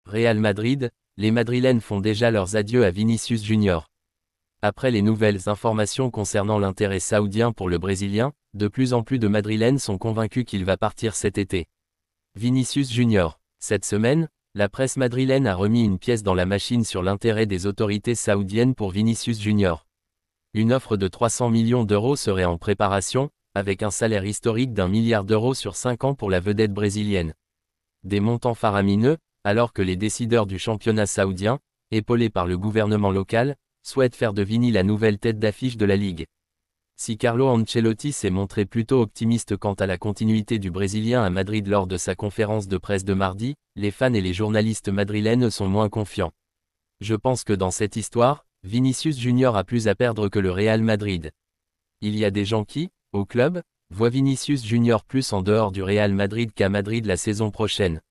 Real Madrid, les Madrilènes font déjà leurs adieux à Vinicius Junior. Après les nouvelles informations concernant l'intérêt saoudien pour le Brésilien, de plus en plus de Madrilènes sont convaincus qu'il va partir cet été. Vinicius Junior. Cette semaine, la presse madrilène a remis une pièce dans la machine sur l'intérêt des autorités saoudiennes pour Vinicius Junior. Une offre de 300 millions d'euros serait en préparation, avec un salaire historique d'1 milliard d'euros sur 5 ans pour la vedette brésilienne. Des montants faramineux, alors que les décideurs du championnat saoudien, épaulés par le gouvernement local, souhaitent faire de Vini la nouvelle tête d'affiche de la Ligue. Si Carlo Ancelotti s'est montré plutôt optimiste quant à la continuité du Brésilien à Madrid lors de sa conférence de presse de mardi, les fans et les journalistes madrilènes sont moins confiants. Je pense que dans cette histoire, Vinicius Junior a plus à perdre que le Real Madrid. Il y a des gens qui, au club, voient Vinicius Junior plus en dehors du Real Madrid qu'à Madrid la saison prochaine.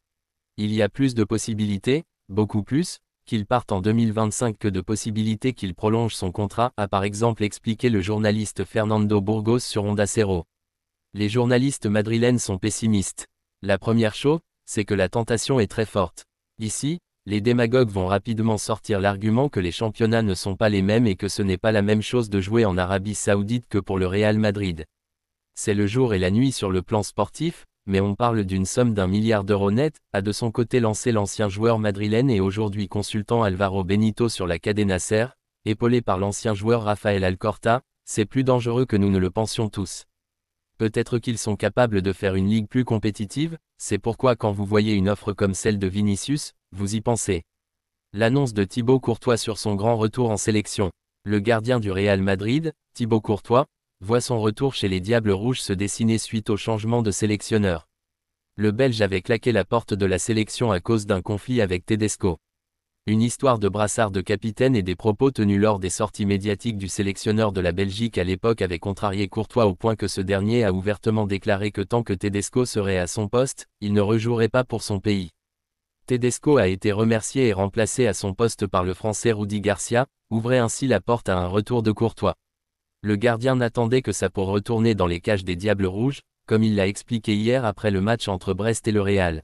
Il y a plus de possibilités, beaucoup plus, qu'il parte en 2025 que de possibilités qu'il prolonge son contrat, a par exemple expliqué le journaliste Fernando Burgos sur Onda Cero. Les journalistes madrilènes sont pessimistes. La première chose, c'est que la tentation est très forte. Ici, les démagogues vont rapidement sortir l'argument que les championnats ne sont pas les mêmes et que ce n'est pas la même chose de jouer en Arabie Saoudite que pour le Real Madrid. C'est le jour et la nuit sur le plan sportif, mais on parle d'une somme d'1 milliard d'euros net, a de son côté lancé l'ancien joueur madrilène et aujourd'hui consultant Álvaro Benito sur la Cadena Ser, épaulé par l'ancien joueur Rafael Alcorta, c'est plus dangereux que nous ne le pensions tous. Peut-être qu'ils sont capables de faire une ligue plus compétitive, c'est pourquoi quand vous voyez une offre comme celle de Vinicius, vous y pensez. L'annonce de Thibaut Courtois sur son grand retour en sélection. Le gardien du Real Madrid, Thibaut Courtois, voit son retour chez les Diables Rouges se dessiner suite au changement de sélectionneur. Le Belge avait claqué la porte de la sélection à cause d'un conflit avec Tedesco. Une histoire de brassard de capitaine et des propos tenus lors des sorties médiatiques du sélectionneur de la Belgique à l'époque avaient contrarié Courtois au point que ce dernier a ouvertement déclaré que tant que Tedesco serait à son poste, il ne rejouerait pas pour son pays. Tedesco a été remercié et remplacé à son poste par le Français Rudy Garcia, ouvrait ainsi la porte à un retour de Courtois. Le gardien n'attendait que ça pour retourner dans les cages des Diables Rouges, comme il l'a expliqué hier après le match entre Brest et le Real.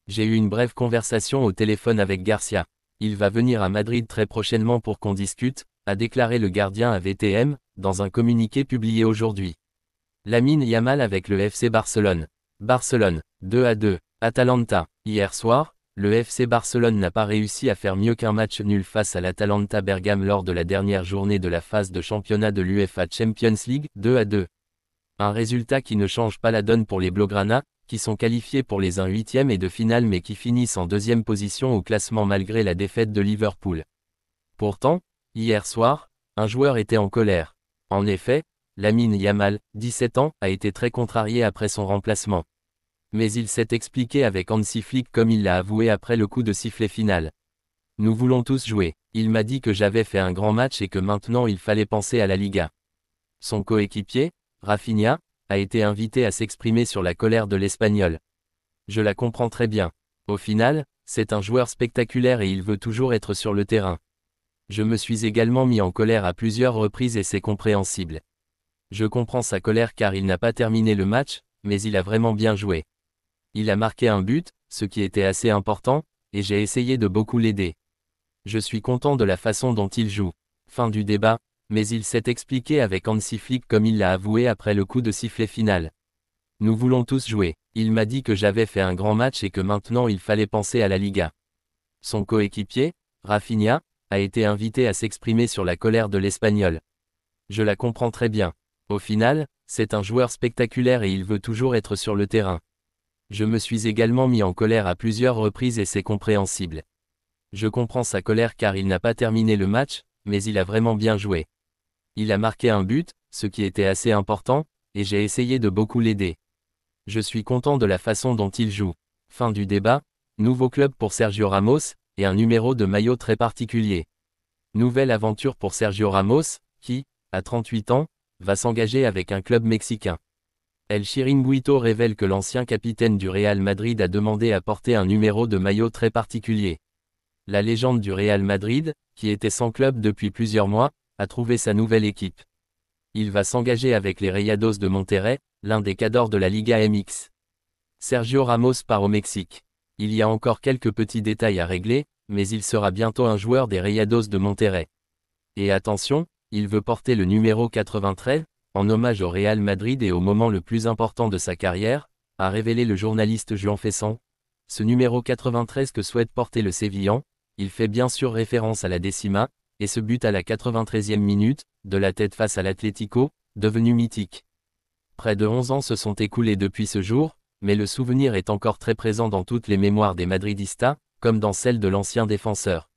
J'ai eu une brève conversation au téléphone avec Garcia. Il va venir à Madrid très prochainement pour qu'on discute, a déclaré le gardien à VTM, dans un communiqué publié aujourd'hui. Lamine Yamal avec le FC Barcelone. Barcelone, 2-2, Atalanta. Hier soir, le FC Barcelone n'a pas réussi à faire mieux qu'un match nul face à l'Atalanta Bergame lors de la dernière journée de la phase de championnat de l'UEFA Champions League, 2-2. Un résultat qui ne change pas la donne pour les Blaugrana, qui sont qualifiés pour les 1/8 et de finale mais qui finissent en deuxième position au classement malgré la défaite de Liverpool. Pourtant, hier soir, un joueur était en colère. En effet, Lamine Yamal, 17 ans, a été très contrarié après son remplacement. Mais il s'est expliqué avec Hansi Flick comme il l'a avoué après le coup de sifflet final. Nous voulons tous jouer. Il m'a dit que j'avais fait un grand match et que maintenant il fallait penser à la Liga. Son coéquipier, Rafinha, a été invité à s'exprimer sur la colère de l'Espagnol. Je la comprends très bien. Au final, c'est un joueur spectaculaire et il veut toujours être sur le terrain. Je me suis également mis en colère à plusieurs reprises et c'est compréhensible. Je comprends sa colère car il n'a pas terminé le match, mais il a vraiment bien joué. Il a marqué un but, ce qui était assez important, et j'ai essayé de beaucoup l'aider. Je suis content de la façon dont il joue. Fin du débat, mais il s'est expliqué avec Hansi Flick comme il l'a avoué après le coup de sifflet final. Nous voulons tous jouer. Il m'a dit que j'avais fait un grand match et que maintenant il fallait penser à la Liga. Son coéquipier, Rafinha, a été invité à s'exprimer sur la colère de l'Espagnol. Je la comprends très bien. Au final, c'est un joueur spectaculaire et il veut toujours être sur le terrain. Je me suis également mis en colère à plusieurs reprises et c'est compréhensible. Je comprends sa colère car il n'a pas terminé le match, mais il a vraiment bien joué. Il a marqué un but, ce qui était assez important, et j'ai essayé de beaucoup l'aider. Je suis content de la façon dont il joue. Fin du débat, nouveau club pour Sergio Ramos, et un numéro de maillot très particulier. Nouvelle aventure pour Sergio Ramos, qui, à 38 ans, va s'engager avec un club mexicain. El Chiringuito révèle que l'ancien capitaine du Real Madrid a demandé à porter un numéro de maillot très particulier. La légende du Real Madrid, qui était sans club depuis plusieurs mois, a trouvé sa nouvelle équipe. Il va s'engager avec les Rayados de Monterrey, l'un des cadors de la Liga MX. Sergio Ramos part au Mexique. Il y a encore quelques petits détails à régler, mais il sera bientôt un joueur des Rayados de Monterrey. Et attention, il veut porter le numéro 93, en hommage au Real Madrid et au moment le plus important de sa carrière, a révélé le journaliste Juan Fesson. Ce numéro 93 que souhaite porter le Sévillan, il fait bien sûr référence à la décima, et ce but à la 93e minute, de la tête face à l'Atlético, devenu mythique. Près de 11 ans se sont écoulés depuis ce jour, mais le souvenir est encore très présent dans toutes les mémoires des Madridistas, comme dans celle de l'ancien défenseur.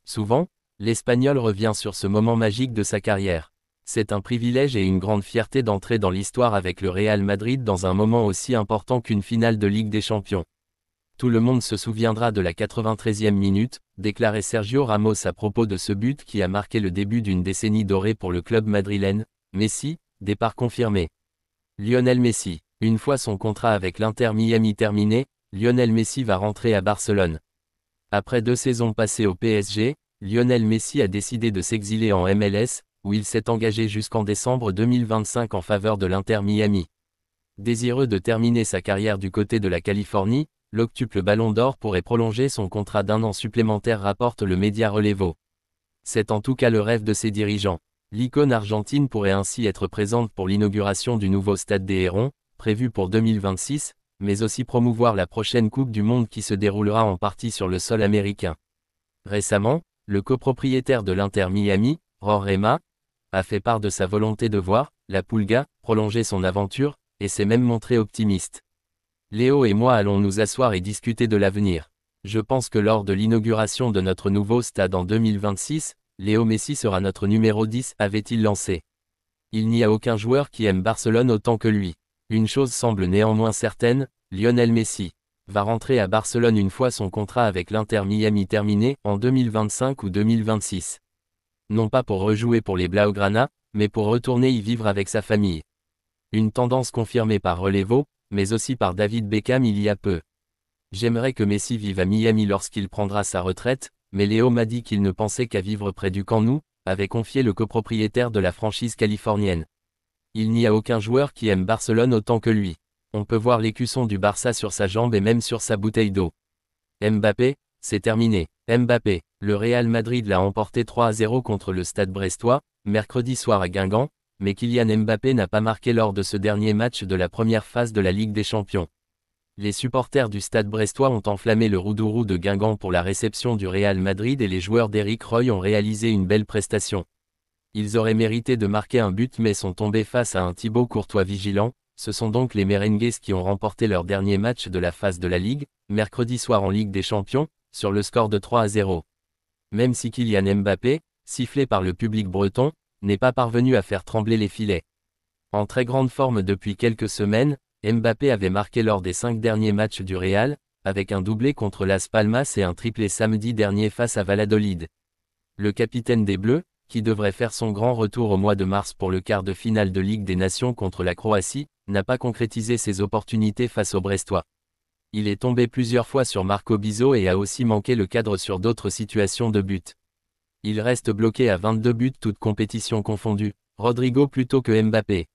Souvent, l'Espagnol revient sur ce moment magique de sa carrière. C'est un privilège et une grande fierté d'entrer dans l'histoire avec le Real Madrid dans un moment aussi important qu'une finale de Ligue des Champions. Tout le monde se souviendra de la 93e minute, déclarait Sergio Ramos à propos de ce but qui a marqué le début d'une décennie dorée pour le club madrilène. Messi, départ confirmé. Lionel Messi. Une fois son contrat avec l'Inter Miami terminé, Lionel Messi va rentrer à Barcelone. Après 2 saisons passées au PSG, Lionel Messi a décidé de s'exiler en MLS, où il s'est engagé jusqu'en décembre 2025 en faveur de l'Inter Miami. Désireux de terminer sa carrière du côté de la Californie, l'octuple Ballon d'Or pourrait prolonger son contrat d'1 an supplémentaire, rapporte le média Relevo. C'est en tout cas le rêve de ses dirigeants. L'icône argentine pourrait ainsi être présente pour l'inauguration du nouveau Stade des Hérons, prévu pour 2026, mais aussi promouvoir la prochaine Coupe du Monde qui se déroulera en partie sur le sol américain. Récemment, le copropriétaire de l'Inter Miami, Rorema, a fait part de sa volonté de voir la Pulga prolonger son aventure, et s'est même montré optimiste. Léo et moi allons nous asseoir et discuter de l'avenir. Je pense que lors de l'inauguration de notre nouveau stade en 2026, Léo Messi sera notre numéro 10, avait-il lancé. Il n'y a aucun joueur qui aime Barcelone autant que lui. Une chose semble néanmoins certaine, Lionel Messi va rentrer à Barcelone une fois son contrat avec l'Inter Miami terminé, en 2025 ou 2026. Non pas pour rejouer pour les Blaugrana, mais pour retourner y vivre avec sa famille. Une tendance confirmée par Relevo, mais aussi par David Beckham il y a peu. J'aimerais que Messi vive à Miami lorsqu'il prendra sa retraite, mais Léo m'a dit qu'il ne pensait qu'à vivre près du Camp Nou, avait confié le copropriétaire de la franchise californienne. Il n'y a aucun joueur qui aime Barcelone autant que lui. On peut voir l'écusson du Barça sur sa jambe et même sur sa bouteille d'eau. Mbappé, c'est terminé. Mbappé, le Real Madrid l'a emporté 3-0 contre le Stade brestois, mercredi soir à Guingamp, mais Kylian Mbappé n'a pas marqué lors de ce dernier match de la première phase de la Ligue des Champions. Les supporters du Stade brestois ont enflammé le Roudourou de Guingamp pour la réception du Real Madrid et les joueurs d'Eric Roy ont réalisé une belle prestation. Ils auraient mérité de marquer un but mais sont tombés face à un Thibaut Courtois vigilant. Ce sont donc les Merengues qui ont remporté leur dernier match de la phase de la Ligue, mercredi soir en Ligue des Champions, sur le score de 3-0. Même si Kylian Mbappé, sifflé par le public breton, n'est pas parvenu à faire trembler les filets. En très grande forme depuis quelques semaines, Mbappé avait marqué lors des 5 derniers matchs du Real, avec un doublé contre Las Palmas et un triplé samedi dernier face à Valladolid. Le capitaine des Bleus, qui devrait faire son grand retour au mois de mars pour le quart de finale de Ligue des Nations contre la Croatie, n'a pas concrétisé ses opportunités face aux Brestois. Il est tombé plusieurs fois sur Marco Bizot et a aussi manqué le cadre sur d'autres situations de but. Il reste bloqué à 22 buts toutes compétitions confondues, Rodrigo plutôt que Mbappé.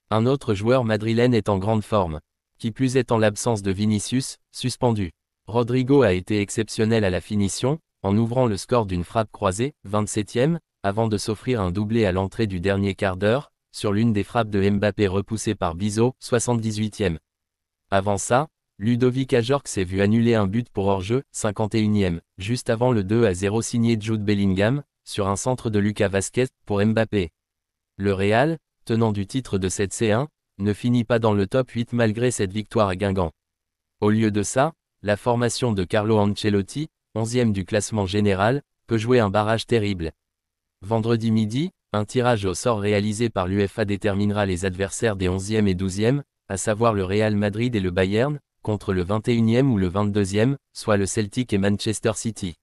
Un autre joueur madrilène est en grande forme. Qui plus est en l'absence de Vinicius, suspendu. Rodrigo a été exceptionnel à la finition, en ouvrant le score d'une frappe croisée, 27e, avant de s'offrir un doublé à l'entrée du dernier quart d'heure, sur l'une des frappes de Mbappé repoussée par Bizot, 78e. Avant ça, Ludovic Ajorc s'est vu annuler un but pour hors-jeu, 51e, juste avant le 2-0 signé Jude Bellingham, sur un centre de Lucas Vazquez, pour Mbappé. Le Real, tenant du titre de cette C1, ne finit pas dans le top 8 malgré cette victoire à Guingamp. Au lieu de ça, la formation de Carlo Ancelotti, 11e du classement général, peut jouer un barrage terrible. Vendredi midi, un tirage au sort réalisé par l'UEFA déterminera les adversaires des 11e et 12e, à savoir le Real Madrid et le Bayern, contre le 21e ou le 22e, soit le Celtic et Manchester City.